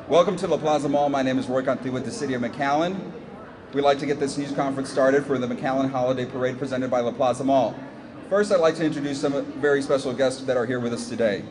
Welcome to the Plaza Mall. My name is Roy Conti with the City of McAllen. We'd like to get this news conference started for the McAllen Holiday Parade presented by the Plaza Mall. First, I'd like to introduce some very special guests that are here with us today.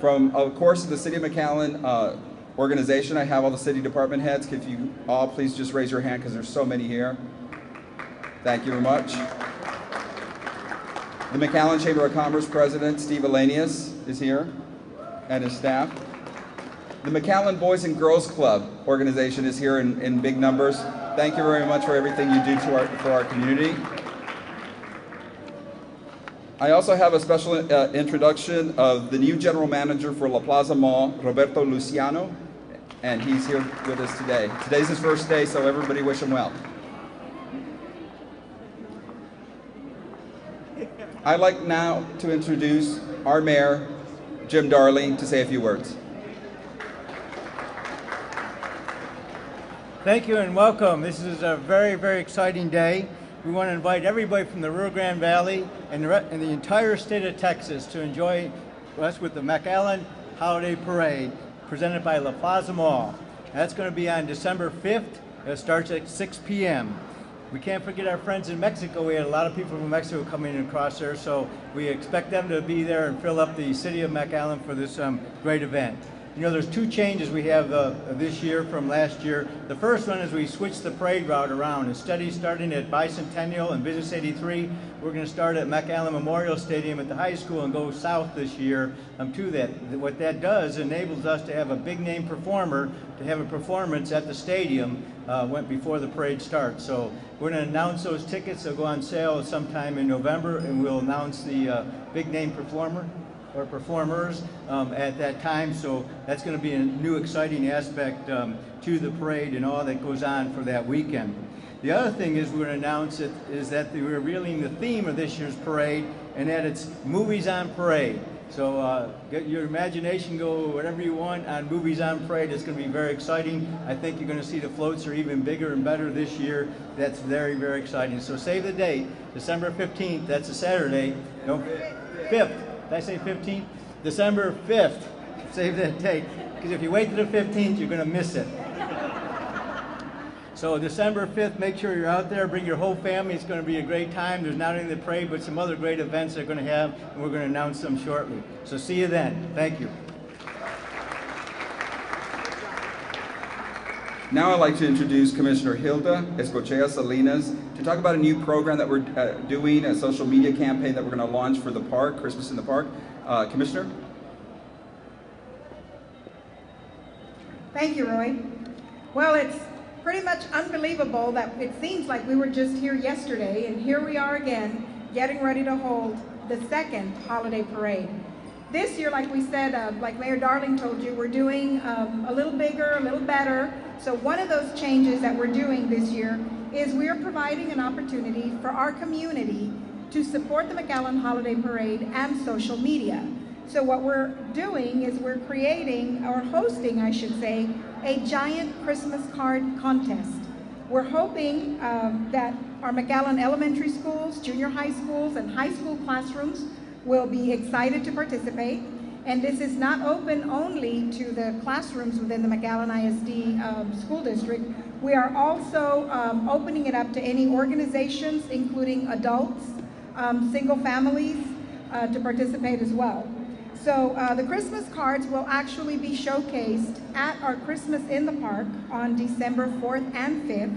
From, of course, the City of McAllen organization, I have all the city department heads. If you all please just raise your hand because there's so many here. Thank you very much. The McAllen Chamber of Commerce President, Steve Elanius, is here, and his staff. The McAllen Boys and Girls Club organization is here in big numbers. Thank you very much for everything you do for our community. I also have a special introduction of the new general manager for La Plaza Mall, Roberto Luciano, and he's here with us today. Today's his first day, so everybody wish him well. I'd like now to introduce our mayor, Jim Darling, to say a few words. Thank you and welcome. This is a very, very exciting day. We want to invite everybody from the Rio Grande Valley and the entire state of Texas to enjoy us with the McAllen Holiday Parade presented by La Plaza Mall. That's going to be on December 5th. It starts at 6 p.m. We can't forget our friends in Mexico. We had a lot of people from Mexico coming across there, so we expect them to be there and fill up the City of McAllen for this great event. You know, there's two changes we have this year from last year. The first one is we switched the parade route around. Instead of starting at Bicentennial and Business 83, we're going to start at McAllen Memorial Stadium at the high school and go south this year to that. What that does enables us to have a big name performer to have a performance at the stadium before the parade starts. So we're going to announce those tickets. They'll go on sale sometime in November, and we'll announce the big name performer or performers at that time. So that's going to be a new exciting aspect to the parade and all that goes on for that weekend. The other thing is we're going to announce is that we're revealing the theme of this year's parade, and that it's Movies on Parade. So get your imagination go whatever you want on Movies on Parade. It's going to be very exciting. I think you're going to see the floats are even bigger and better this year. That's very, very exciting. So save the date, December 15th. That's a Saturday. No, 5th. Did I say 15th? December 5th. Save that date. Because if you wait to the 15th, you're going to miss it. So December 5th, make sure you're out there. Bring your whole family. It's going to be a great time. There's not only the parade, but some other great events they're going to have, and we're going to announce them shortly. So see you then. Thank you. Now I'd like to introduce Commissioner Hilda Escochea Salinas to talk about a new program that we're doing, a social media campaign that we're going to launch for the park, Christmas in the Park. Commissioner? Thank you, Roy. Well, it's pretty much unbelievable that it seems like we were just here yesterday, and here we are again, getting ready to hold the second holiday parade. This year, like we said, like Mayor Darling told you, we're doing a little bigger, a little better. So one of those changes that we're doing this year is we're providing an opportunity for our community to support the McAllen Holiday Parade and social media. So what we're doing is we're creating, or hosting, I should say, a giant Christmas card contest. We're hoping that our McAllen elementary schools, junior high schools, and high school classrooms will be excited to participate. And this is not open only to the classrooms within the McAllen ISD school district. We are also opening it up to any organizations, including adults, single families, to participate as well. So the Christmas cards will actually be showcased at our Christmas in the Park on December 4th and 5th.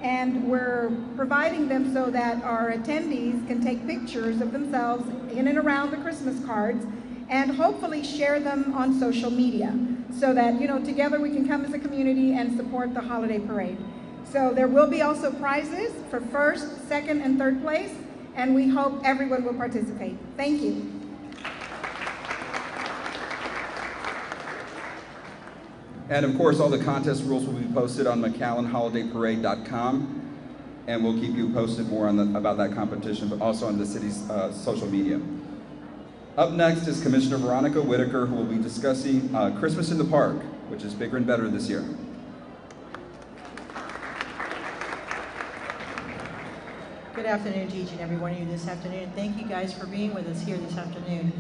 And we're providing them so that our attendees can take pictures of themselves in and around the Christmas cards and hopefully share them on social media so that, you know, together we can come as a community and support the holiday parade. So there will be also prizes for first, second, and third place, and we hope everyone will participate. Thank you. And of course, all the contest rules will be posted on McAllenHolidayParade.com, and we'll keep you posted more on about that competition, but also on the city's social media. Up next is Commissioner Veronica Whitaker, who will be discussing Christmas in the Park, which is bigger and better this year. Good afternoon to each and every one of you this afternoon. Thank you guys for being with us here this afternoon.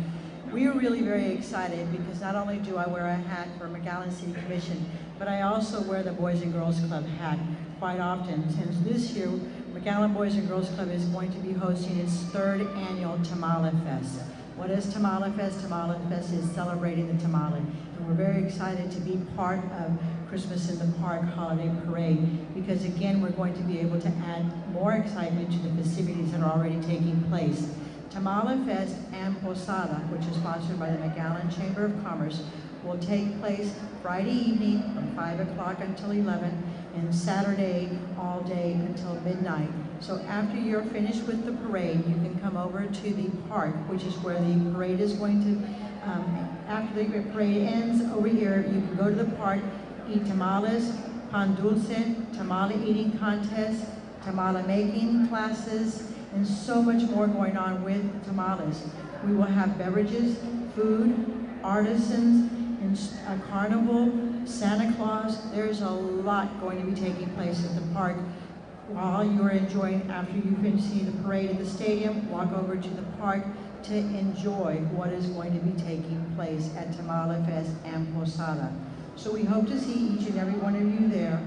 We are really very excited because not only do I wear a hat for McAllen City Commission, but I also wear the Boys and Girls Club hat quite often, since this year McAllen Boys and Girls Club is going to be hosting its 3rd annual Tamale Fest. What is Tamale Fest? Tamale Fest is celebrating the tamale, and we're very excited to be part of Christmas in the Park Holiday Parade because again we're going to be able to add more excitement to the festivities that are already taking place. Tamale Fest and Posada, which is sponsored by the McAllen Chamber of Commerce, will take place Friday evening from 5 o'clock until 11 and Saturday all day until midnight. So after you're finished with the parade, you can come over to the park, which is where the parade is going to, after the parade ends over here, you can go to the park, eat tamales, pan dulce, tamale eating contest, tamale making classes, and so much more going on with tamales. We will have beverages, food, artisans, and a carnival, Santa Claus. There's a lot going to be taking place at the park. While you're enjoying, after you finish seeing the parade at the stadium, walk over to the park to enjoy what is going to be taking place at Tamale Fest and Posada. So we hope to see each and every one of you there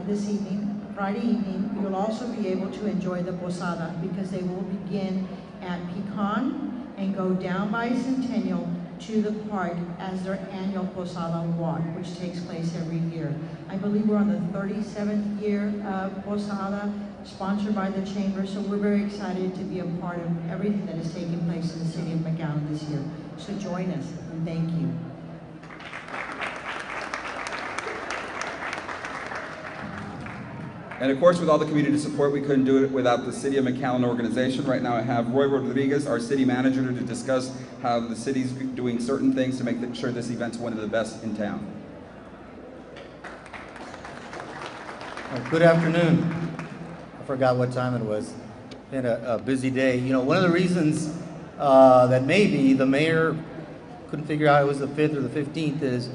this evening, Friday evening. You'll also be able to enjoy the Posada because they will begin at Pecan and go down by Centennial to the park as their annual Posada walk, which takes place every year. I believe we're on the 37th year of Posada, sponsored by the Chamber, so we're very excited to be a part of everything that is taking place in the City of McAllen this year. So join us, and thank you. And of course, with all the community support, we couldn't do it without the City of McAllen organization. Right now I have Roy Rodriguez, our city manager, to discuss how the city's doing certain things to make sure this event's one of the best in town. Good afternoon. I forgot what time it was. Been a busy day. You know, one of the reasons that maybe the mayor couldn't figure out it was the 5th or the 15th is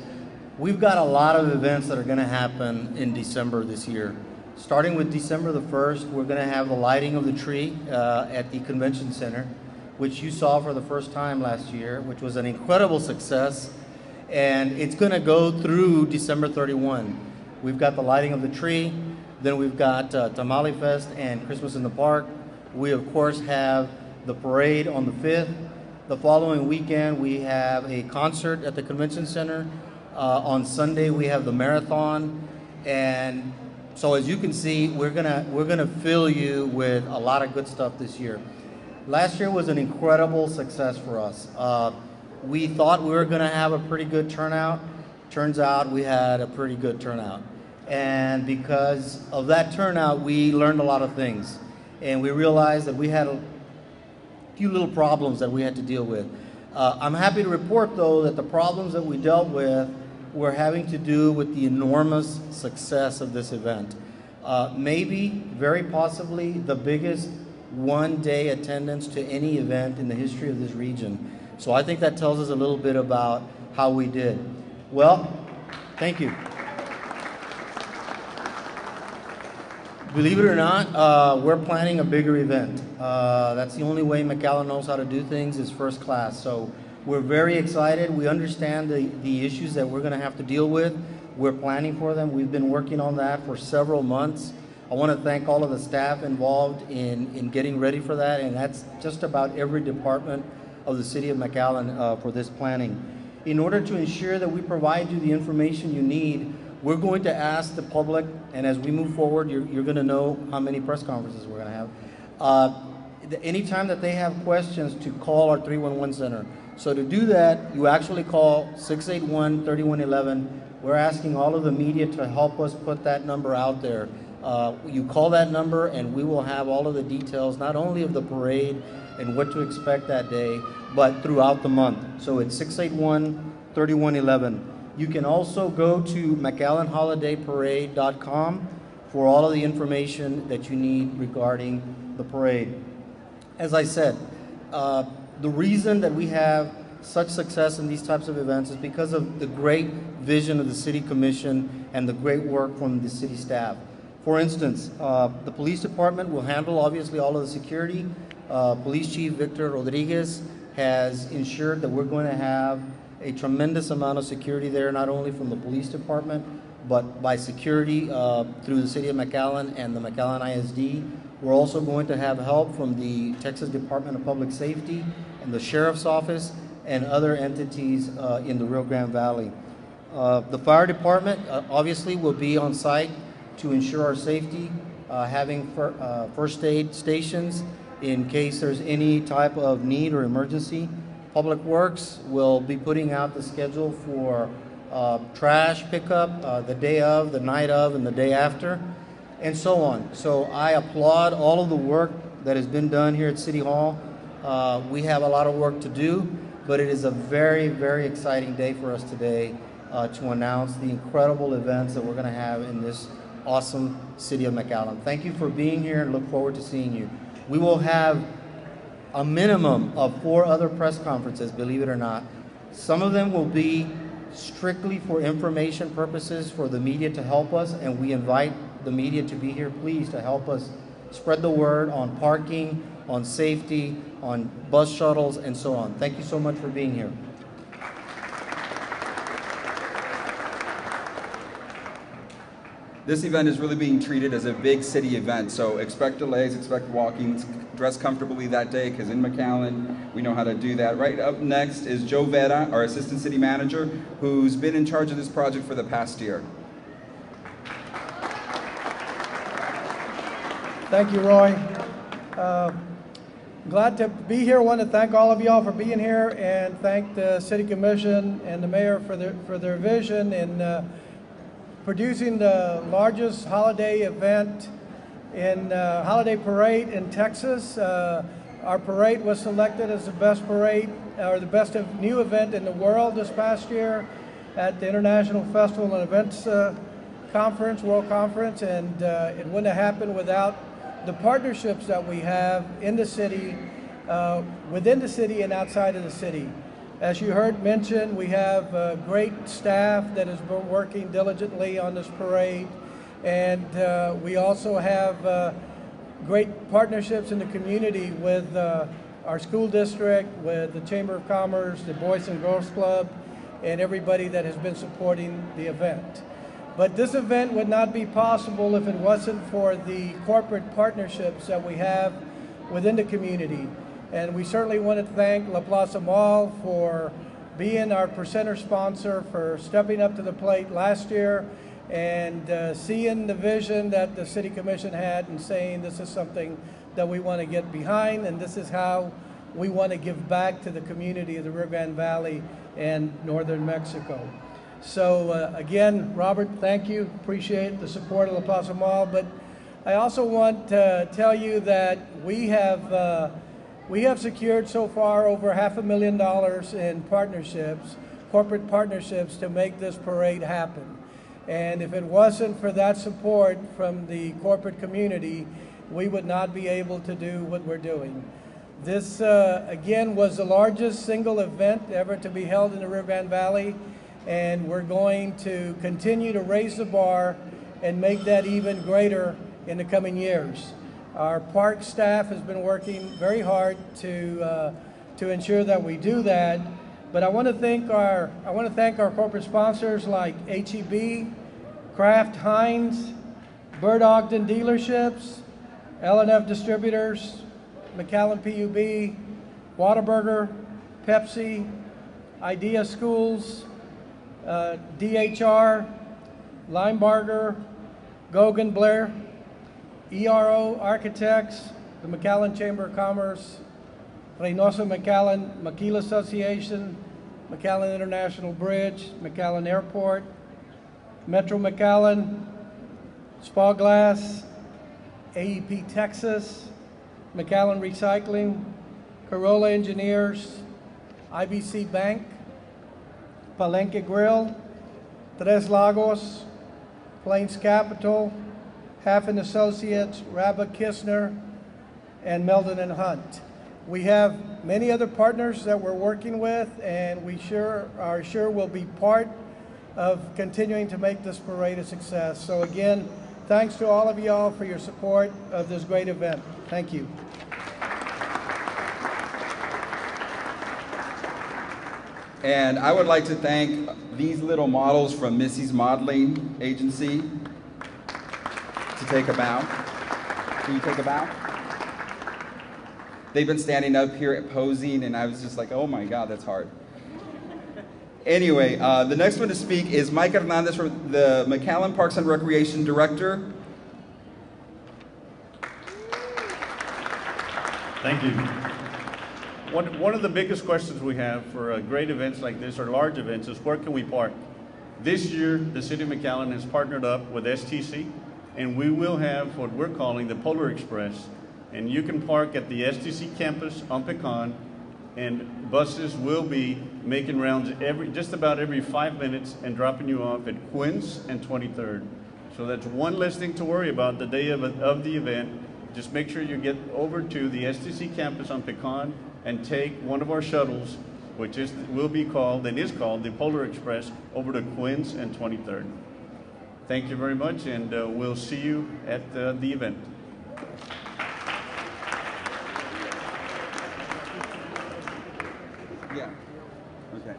we've got a lot of events that are going to happen in December this year. Starting with December the 1st, we're going to have the lighting of the tree at the convention center, which you saw for the first time last year, which was an incredible success. And it's going to go through December 31. We've got the lighting of the tree, then we've got Tamale Fest and Christmas in the Park. We, of course, have the parade on the 5th. The following weekend, we have a concert at the convention center. On Sunday, we have the marathon. And so as you can see, we're gonna fill you with a lot of good stuff this year. Last year was an incredible success for us. We thought we were gonna have a pretty good turnout. Turns out we had a pretty good turnout. And because of that turnout, we learned a lot of things. And we realized that we had a few little problems that we had to deal with. I'm happy to report, though, that the problems that we dealt with were having to do with the enormous success of this event. Maybe, very possibly, the biggest one-day attendance to any event in the history of this region. So I think that tells us a little bit about how we did. Well, thank you. Believe it or not, we're planning a bigger event. That's the only way McAllen knows how to do things is first class. So we're very excited. We understand the issues that we're going to have to deal with. We're planning for them. We've been working on that for several months. I want to thank all of the staff involved in getting ready for that, and that's just about every department of the City of McAllen for this planning. In order to ensure that we provide you the information you need, we're going to ask the public, and as we move forward, you're going to know how many press conferences we're going to have. Anytime that they have questions, to call our 311 center. So to do that, you actually call 681-3111. We're asking all of the media to help us put that number out there. You call that number and we will have all of the details, not only of the parade and what to expect that day, but throughout the month. So it's 681-3111. You can also go to McAllenHolidayParade.com for all of the information that you need regarding the parade. As I said, the reason that we have such success in these types of events is because of the great vision of the City Commission and the great work from the city staff. For instance, the police department will handle obviously all of the security. Police Chief Victor Rodriguez has ensured that we're going to have a tremendous amount of security there, not only from the police department, but by security through the City of McAllen and the McAllen ISD. We're also going to have help from the Texas Department of Public Safety and the Sheriff's Office and other entities in the Rio Grande Valley. The fire department obviously will be on site to ensure our safety, having first aid stations in case there's any type of need or emergency. Public Works will be putting out the schedule for trash pickup the day of, the night of, and the day after, and so on. So I applaud all of the work that has been done here at City Hall. We have a lot of work to do, but it is a very, very exciting day for us today to announce the incredible events that we're going to have in this awesome City of McAllen. Thank you for being here and look forward to seeing you. We will have a minimum of 4 other press conferences, believe it or not. Some of them will be strictly for information purposes for the media to help us, and we invite the media to be here, please, to help us spread the word on parking, on safety, on bus shuttles, and so on. Thank you so much for being here. This event is really being treated as a big city event, so expect delays, expect walking, dress comfortably that day, because in McAllen, we know how to do that. Right up next is Joe Vetta, our Assistant City Manager, who's been in charge of this project for the past year. Thank you, Roy. Glad to be here. I want to thank all of y'all for being here and thank the City Commission and the Mayor for their vision in producing the largest holiday event in holiday parade in Texas. Our parade was selected as the best parade or the best new event in the world this past year at the International Festival and Events Conference, World Conference, and it wouldn't have happened without the partnerships that we have in the city, within the city and outside of the city. As you heard mentioned, we have great staff that has been working diligently on this parade, and we also have great partnerships in the community with our school district, with the Chamber of Commerce, the Boys and Girls Club, and everybody that has been supporting the event. But this event would not be possible if it wasn't for the corporate partnerships that we have within the community. And we certainly want to thank La Plaza Mall for being our presenter sponsor, for stepping up to the plate last year and seeing the vision that the City Commission had and saying this is something that we want to get behind, and this is how we want to give back to the community of the Rio Grande Valley and northern Mexico. So again, Robert, thank you. Appreciate the support of La Plaza Mall. But I also want to tell you that we have secured so far over $500,000 in partnerships, corporate partnerships, to make this parade happen. And if it wasn't for that support from the corporate community, we would not be able to do what we're doing. This, again, was the largest single event ever to be held in the Rio Grande Valley, and we're going to continue to raise the bar and make that even greater in the coming years. Our park staff has been working very hard to ensure that we do that. But I want to thank our corporate sponsors like H-E-B, Kraft Heinz, Bird Ogden Dealerships, L&F Distributors, McAllen PUB, Whataburger, Pepsi, Idea Schools, DHR, Limebarger, Gogan Blair, ERO Architects, the McAllen Chamber of Commerce, Reynosa McAllen, Maquila Association, McAllen International Bridge, McAllen Airport, Metro McAllen, Spa Glass, AEP Texas, McAllen Recycling, Corolla Engineers, IBC Bank, Palenque Grill, Tres Lagos, Plains Capital, Hafen Associates, Rabba Kistner, and Meldon and Hunt. We have many other partners that we're working with, and we are sure will be part of continuing to make this parade a success. So again, thanks to all of y'all for your support of this great event. Thank you. And I would like to thank these little models from Missy's Modeling Agency to take a bow. Can you take a bow? They've been standing up here posing, and I was just like, oh my God, that's hard. Anyway, the next one to speak is Mike Hernandez, from the McAllen Parks and Recreation Director. Thank you. One of the biggest questions we have for great events like this, or large events, is where can we park? This year, the City of McAllen has partnered up with STC, and we will have what we're calling the Polar Express. And you can park at the STC campus on Pecan, and buses will be making rounds just about every 5 minutes and dropping you off at Quince and 23rd. So that's one less thing to worry about the day of the event. Just make sure you get over to the STC campus on Pecan and take one of our shuttles, which is called the Polar Express, over to Quince and 23rd. Thank you very much, and we'll see you at the event. Yeah. Okay.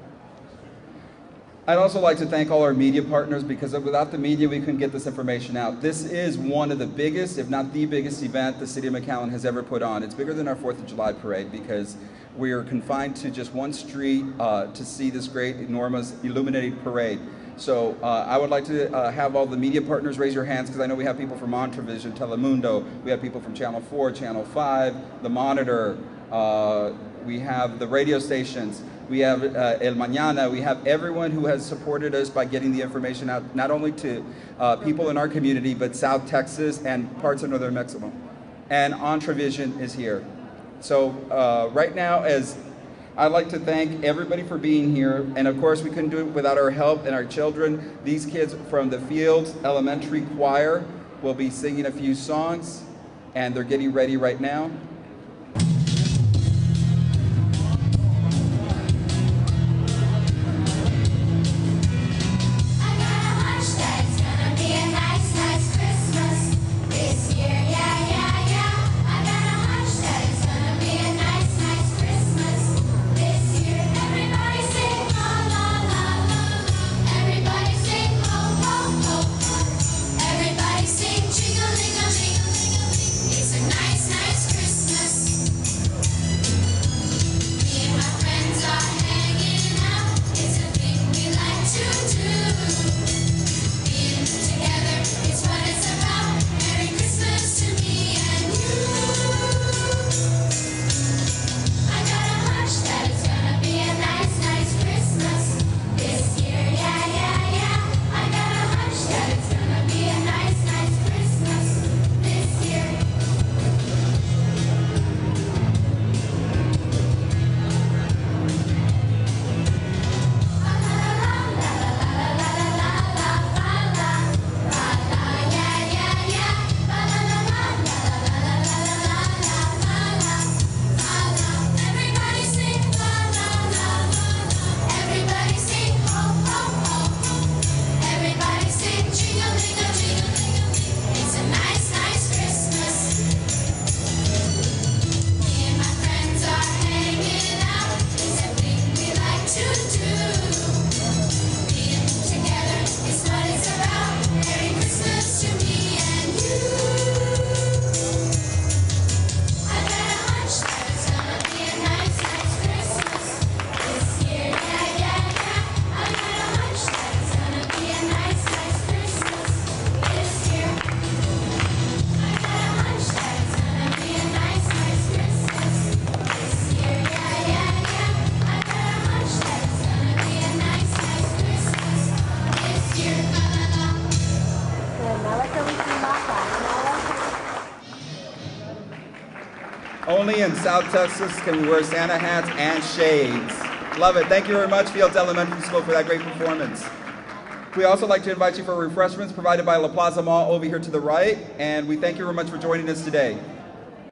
I'd also like to thank all our media partners, because without the media we couldn't get this information out. This is one of the biggest, if not the biggest event the City of McAllen has ever put on. It's bigger than our 4th of July parade, because we are confined to just one street to see this great, enormous, illuminated parade. So I would like to have all the media partners raise your hands, because I know we have people from Entravision, Telemundo, we have people from Channel 4, Channel 5, The Monitor, we have the radio stations, we have El Mañana, we have everyone who has supported us by getting the information out, not only to people in our community, but South Texas and parts of Northern Mexico. And Entravision is here. So right now, I'd like to thank everybody for being here, and of course we couldn't do it without our help and our children. These kids from the Fields Elementary Choir will be singing a few songs, and they're getting ready right now. Only in South Texas can we wear Santa hats and shades. Love it. Thank you very much, Fields Elementary School, for that great performance. We also like to invite you for refreshments provided by La Plaza Mall over here to the right, and we thank you very much for joining us today.